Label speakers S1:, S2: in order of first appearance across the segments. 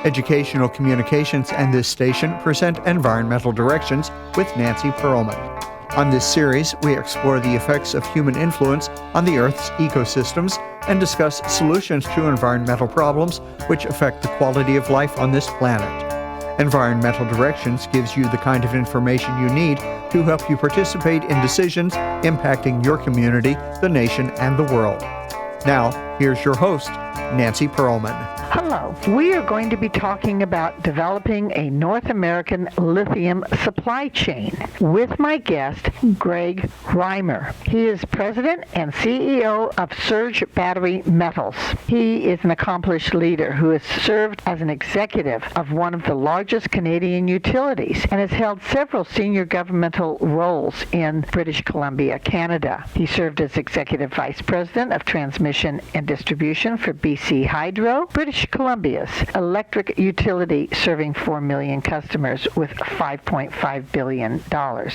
S1: Educational Communications and this station present Environmental Directions with Nancy Perlman. On this series, we explore the effects of human influence on the Earth's ecosystems and discuss solutions to environmental problems which affect the quality of life on this planet. Environmental Directions gives you the kind of information you need to help you participate in decisions impacting your community, the nation, and the world. Now, here's your host, Nancy Perlman.
S2: Hello. We are going to be talking about developing a North American lithium supply chain with my guest, Greg Reimer. He is president and CEO of Surge Battery Metals. He is an accomplished leader who has served as an executive of one of the largest Canadian utilities and has held several senior governmental roles in British Columbia, Canada. He served as executive vice president of transmission and distribution for BC Hydro, British Columbia's electric utility serving 4 million customers with $5.5 billion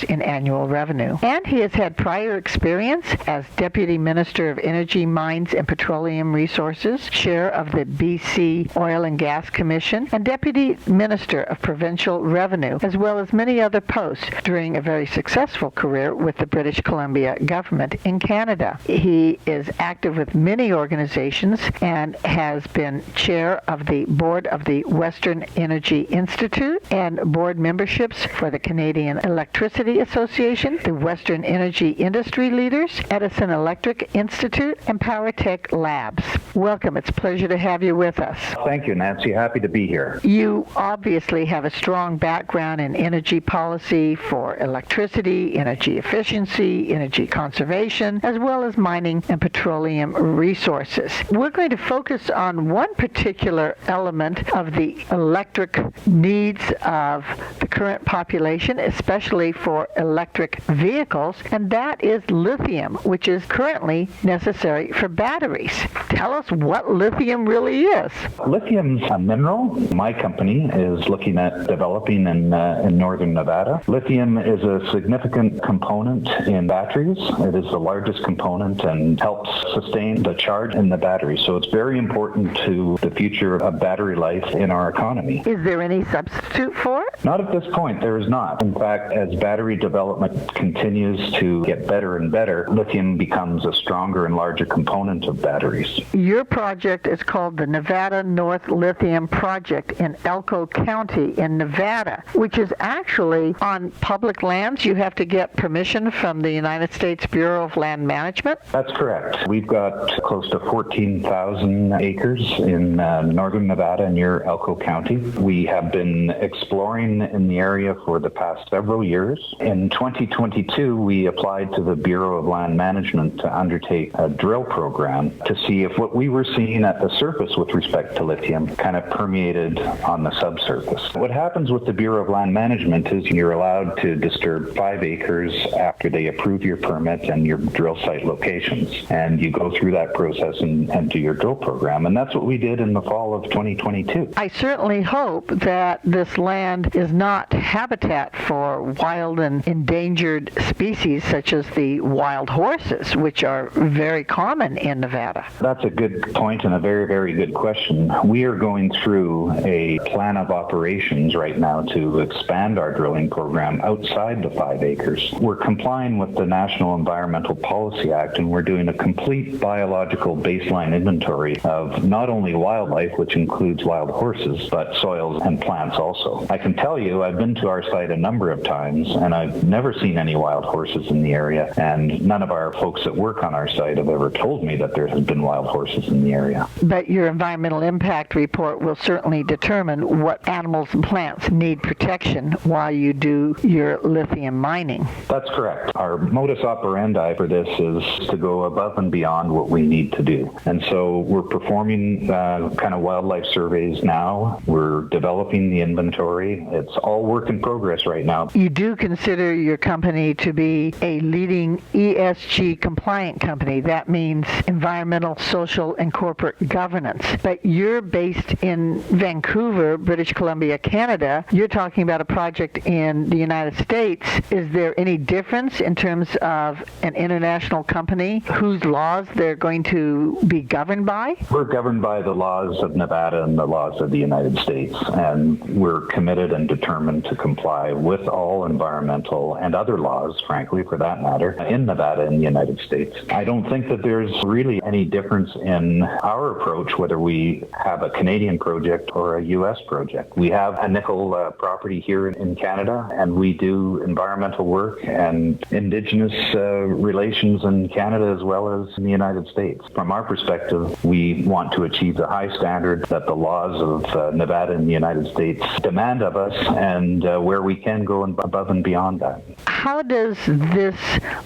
S2: in annual revenue. And he has had prior experience as Deputy Minister of Energy, Mines and Petroleum Resources, Chair of the BC Oil and Gas Commission, and Deputy Minister of Provincial Revenue, as well as many other posts during a very successful career with the British Columbia government in Canada. He is active with many organizations and has been chair of the board of the Western Energy Institute and board memberships for the Canadian Electricity Association, the Western Energy Industry Leaders, Edison Electric Institute, and PowerTech Labs. Welcome. It's a pleasure to have you with us.
S3: Thank you, Nancy. Happy to be here.
S2: You obviously have a strong background in energy policy for electricity, energy efficiency, energy conservation, as well as mining and petroleum resources. We're going to focus on one particular element of the electric needs of the current population, especially for electric vehicles, and that is lithium, which is currently necessary for batteries. Tell us what lithium really is.
S3: Lithium's a mineral. My company is looking at developing in northern Nevada. Lithium is a significant component in batteries. It is the largest component and helps sustain the charge in the battery. So it's very important to the future of battery life in our economy.
S2: Is there any substitute for it?
S3: Not at this point. There is not. In fact, as battery development continues to get better and better, lithium becomes a stronger and larger component of batteries.
S2: Your project is called the Nevada North Lithium Project in Elko County in Nevada, which is actually on public lands. You have to get permission from the United States Bureau of Land Management?
S3: That's correct. We've got close to 14,000 acres in northern Nevada near Elko County. We have been exploring in the area for the past several years. In 2022, we applied to the Bureau of Land Management to undertake a drill program to see if what we were seeing at the surface with respect to lithium kind of permeated on the subsurface. What happens with the Bureau of Land Management is you're allowed to disturb 5 acres after they approve your permit and your drill site locations. And you go through that process and do your drill program. And that's what we did in the fall of 2022.
S2: I certainly hope that this land is not habitat for wild and endangered species such as the wild horses, which are very common in Nevada.
S3: That's a good point and a very, very good question. We are going through a plan of operations right now to expand our drilling program outside the 5 acres. We're complying with the National Environmental Policy Act, and we're doing a complete biological baseline inventory of not only wildlife, which includes wild horses, but soils and plants also. I can tell you, I've been to our site a number of times, and I've never seen any wild horses in the area, and none of our folks that work on our site have ever told me that there have been wild horses in the area.
S2: But your environmental impact report will certainly determine what animals and plants need protection while you do your lithium mining.
S3: That's correct. Our modus operandi for this is to go above and beyond what we need to do. And so we're performing kind of wildlife surveys now. We're developing the inventory. It's all work in progress right now.
S2: You do consider your company to be a leading ESG compliant company. That means environmental, social, and corporate governance. But you're based in Vancouver, British Columbia, Canada. You're talking about a project in the United States. Is there any difference in terms of an international company whose laws they're going to be governed by?
S3: We're governed by the laws laws of Nevada and the laws of the United States, and we're committed and determined to comply with all environmental and other laws, frankly, for that matter, in Nevada and the United States. I don't think that there's really any difference in our approach, whether we have a Canadian project or a U.S. project. We have a nickel property here in Canada, and we do environmental work and Indigenous relations in Canada as well as in the United States. From our perspective, we want to achieve the high standard that the laws of Nevada and the United States demand of us, and where we can go above and beyond that.
S2: How does this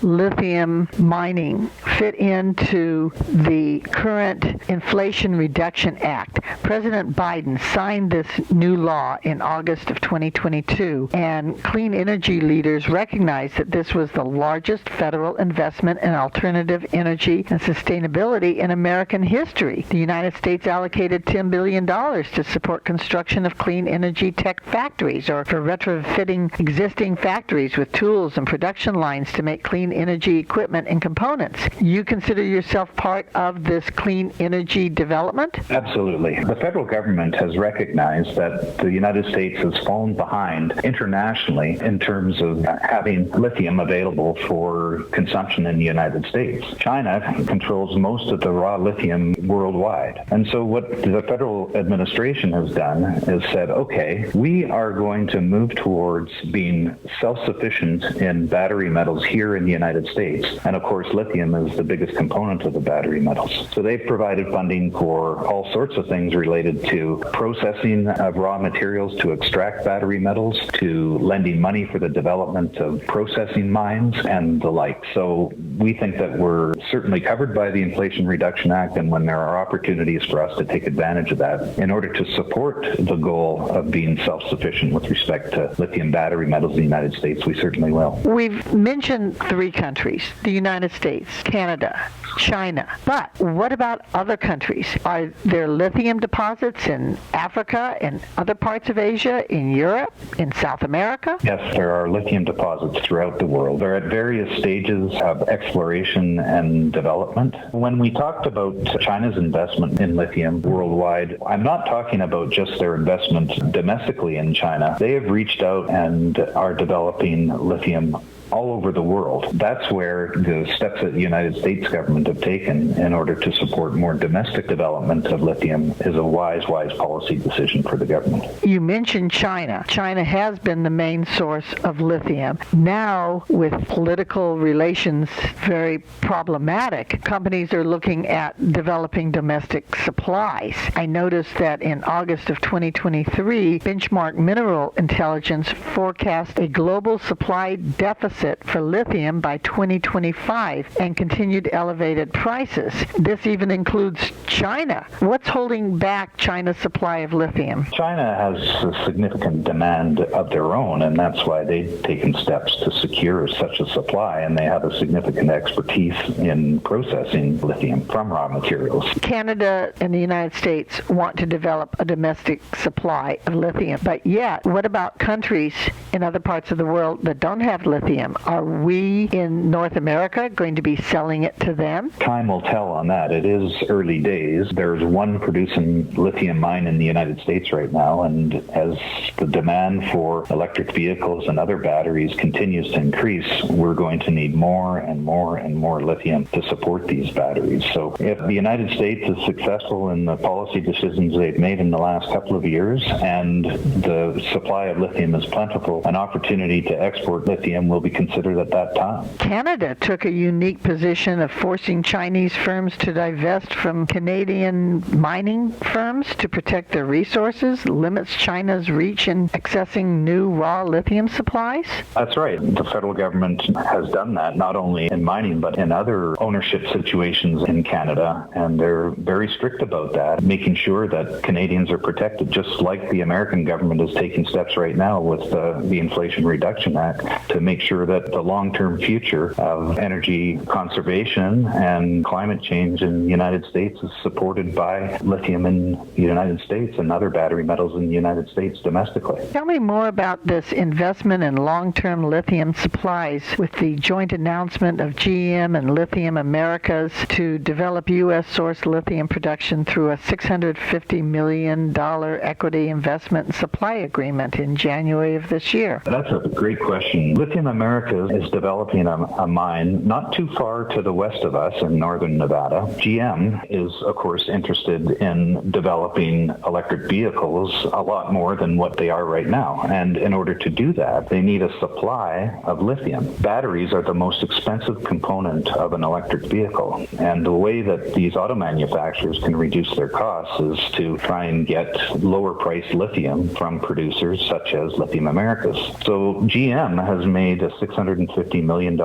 S2: lithium mining fit into the current Inflation Reduction Act? President Biden signed this new law in August of 2022, and clean energy leaders recognized that this was the largest federal investment in alternative energy and sustainability in American history. The United States allocated $10 billion to support construction of clean energy tech factories, or for retrofitting existing factories with tools and production lines to make clean energy equipment and components. You consider yourself part of this clean energy development?
S3: Absolutely. The federal government has recognized that the United States has fallen behind internationally in terms of having lithium available for consumption in the United States. China controls most of the raw lithium worldwide. And so what the federal administration has done is said, okay, we are going to move towards being self-sufficient in battery metals here in the United States. And of course, lithium is the biggest component of the battery metals. So they've provided funding for all sorts of things related to processing of raw materials to extract battery metals, to lending money for the development of processing mines and the like. So we think that we're certainly covered by the Inflation Reduction Act, and when there are opportunities for us to take advantage of that in order to support the goal of being self-sufficient with respect to lithium battery metals in the United States, we certainly will.
S2: We've mentioned three countries: the United States, Canada, China. But what about other countries? Are there lithium deposits in Africa and other parts of Asia, in Europe, in South America?
S3: Yes, there are lithium deposits throughout the world. They're at various stages of exploration and development. When we talked about China's investment in lithium worldwide, I'm not talking about just their investment domestically in China. They have reached out and are developing lithium all over the world. That's where the steps that the United States government have taken in order to support more domestic development of lithium is a wise policy decision for the government.
S2: You mentioned China. China has been the main source of lithium. Now, with political relations very problematic, companies are looking at developing domestic supplies. I noticed that in August of 2023, Benchmark Mineral Intelligence forecast a global supply deficit for lithium by 2025 and continued elevated prices. This even includes China. What's holding back China's supply of lithium?
S3: China has a significant demand of their own, and that's why they've taken steps to secure such a supply, and they have a significant expertise in processing lithium from raw materials.
S2: Canada and the United States want to develop a domestic supply of lithium, but yet, what about countries in other parts of the world that don't have lithium? Are we in North America going to be selling it to them?
S3: Time will tell on that. It is early days. There's one producing lithium mine in the United States right now, and as the demand for electric vehicles and other batteries continues to increase, we're going to need more and more and more lithium to support these batteries. So if the United States is successful in the policy decisions they've made in the last couple of years, and the supply of lithium is plentiful, an opportunity to export lithium will be considered at that time.
S2: Canada took a unique position of forcing Chinese firms to divest from Canadian mining firms to protect their resources, limits China's reach in accessing new raw lithium supplies?
S3: That's right. The federal government has done that, not only in mining, but in other ownership situations in Canada, and they're very strict about that, making sure that Canadians are protected, just like the American government is taking steps right now with the Inflation Reduction Act to make sure that the long-term future of energy conservation and climate change in the United States is supported by lithium in the United States and other battery metals in the United States domestically.
S2: Tell me more about this investment in long-term lithium supplies with the joint announcement of GM and Lithium Americas to develop U.S.-sourced lithium production through a $650 million equity investment and supply agreement in January of this year.
S3: That's a great question. Lithium Americas is developing a mine not too far to the west of us in northern Nevada. GM is, of course, interested in developing electric vehicles a lot more than what they are right now. And in order to do that, they need a supply of lithium. Batteries are the most expensive component of an electric vehicle. And the way that these auto manufacturers can reduce their costs is to try and get lower priced lithium from producers such as Lithium Americas. So GM has made a $650 million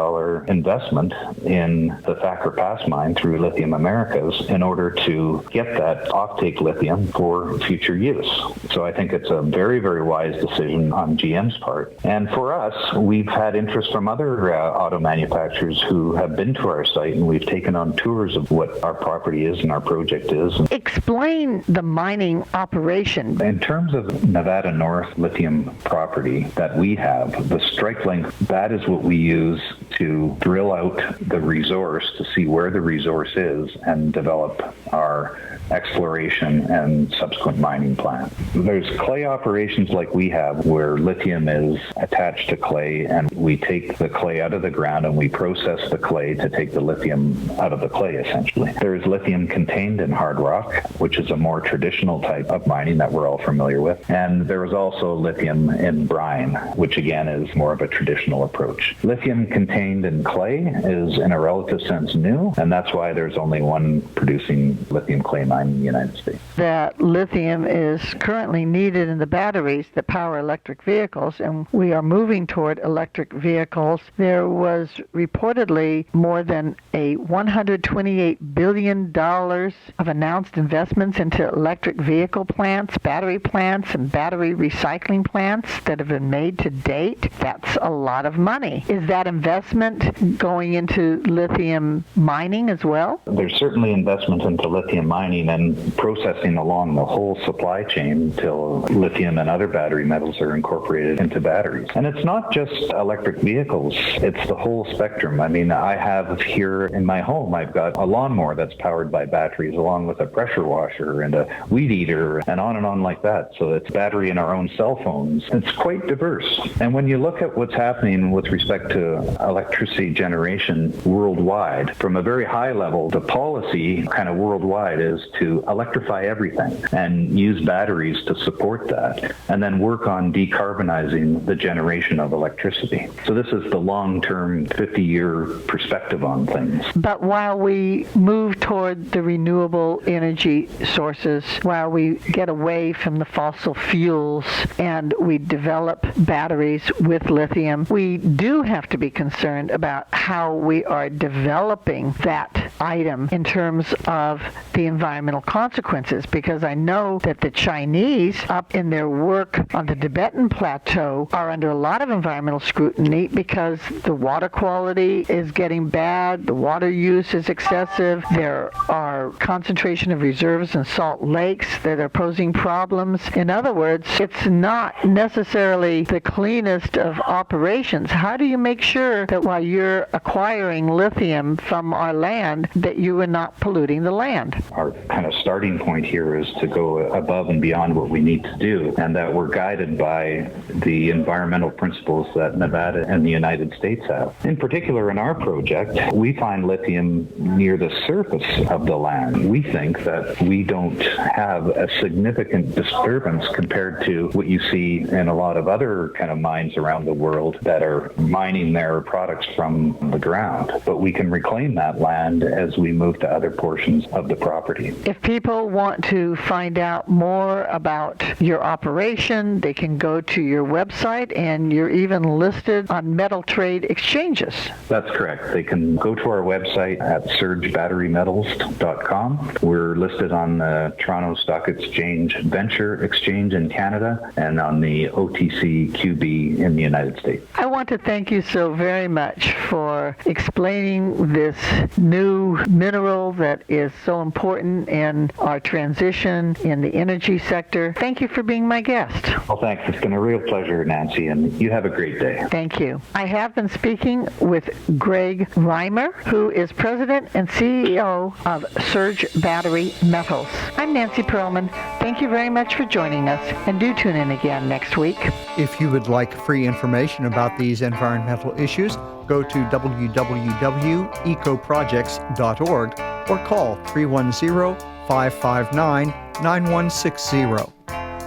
S3: investment in the Thacker Pass mine through Lithium Americas in order to get that offtake lithium for future use. So I think it's a very, very wise decision on GM's part. And for us, we've had interest from other auto manufacturers who have been to our site, and we've taken on tours of what our property is and our project is.
S2: Explain the mining operation.
S3: In terms of Nevada North lithium property that we have, the strike length, that is what we use to drill out the resource to see where the resource is and develop our exploration and subsequent mining plan. There's clay operations like we have where lithium is attached to clay, and we take the clay out of the ground and we process the clay to take the lithium out of the clay, essentially. There's lithium contained in hard rock, which is a more traditional type of mining that we're all familiar with. And there is also lithium in brine, which again is more of a traditional approach. Lithium contained in clay is in a relative sense new, and that's why there's only one producing lithium clay mine in the United States.
S2: That lithium is currently needed in the batteries that power electric vehicles, and we are moving toward electric vehicles. There was reportedly more than a $128 billion of announced investments into electric vehicle plants, battery plants, and battery recycling plants that have been made to date. That's a lot of money. Is that investment going into lithium mining as well?
S3: There's certainly investment into lithium mining and processing along the whole supply chain until lithium and other battery metals are incorporated into batteries. And it's not just electric vehicles, it's the whole spectrum. I mean, I have here in my home, I've got a lawnmower that's powered by batteries along with a pressure washer and a weed eater and on like that. So it's battery in our own cell phones. It's quite diverse. And when you look at what's happening with respect to electricity generation worldwide, from a very high level, the policy kind of worldwide is to electrify everything and use batteries to support that, and then work on decarbonizing the generation of electricity. So this is the long-term 50-year perspective on things.
S2: But while we move toward the renewable energy sources, while we get away from the fossil fuels and we develop batteries with lithium, we do have to be concerned about how we are developing that item in terms of the environmental consequences, because I know that the Chinese up in their work on the Tibetan Plateau are under a lot of environmental scrutiny because the water quality is getting bad, the water use is excessive, there are concentration of reserves in salt lakes that are posing problems. In other words, it's not necessarily the cleanest of operations. How do you make sure that while you're acquiring lithium from our land that you are not polluting the land?
S3: Our kind of starting point here is to go above and beyond what we need to do, and that we're guided by the environmental principles that Nevada and the United States have. In particular, in our project, we find lithium near the surface of the land. We think that we don't have a significant disturbance compared to what you see in a lot of other kind of mines around the world that are mining their products from the ground. But we can reclaim that land as we move to other portions of the project. property.
S2: If people want to find out more about your operation, they can go to your website, and you're even listed on metal trade exchanges.
S3: That's correct. They can go to our website at surgebatterymetals.com. We're listed on the Toronto Stock Exchange Venture Exchange in Canada and on the OTC QB in the United States.
S2: I want to thank you so very much for explaining this new mineral that is so important in our transition in the energy sector. Thank you for being my guest.
S3: Well, thanks. It's been a real pleasure, Nancy, and you have a great day.
S2: Thank you. I have been speaking with Greg Reimer, who is President and CEO of Surge Battery Metals. I'm Nancy Perlman. Thank you very much for joining us, and do tune in again next week.
S1: If you would like free information about these environmental issues, go to www.ecoprojects.org or call 310-559-9160.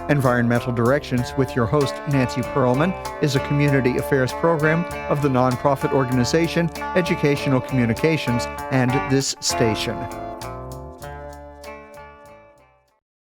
S1: Environmental Directions with your host, Nancy Perlman, is a community affairs program of the nonprofit organization Educational Communications and this station.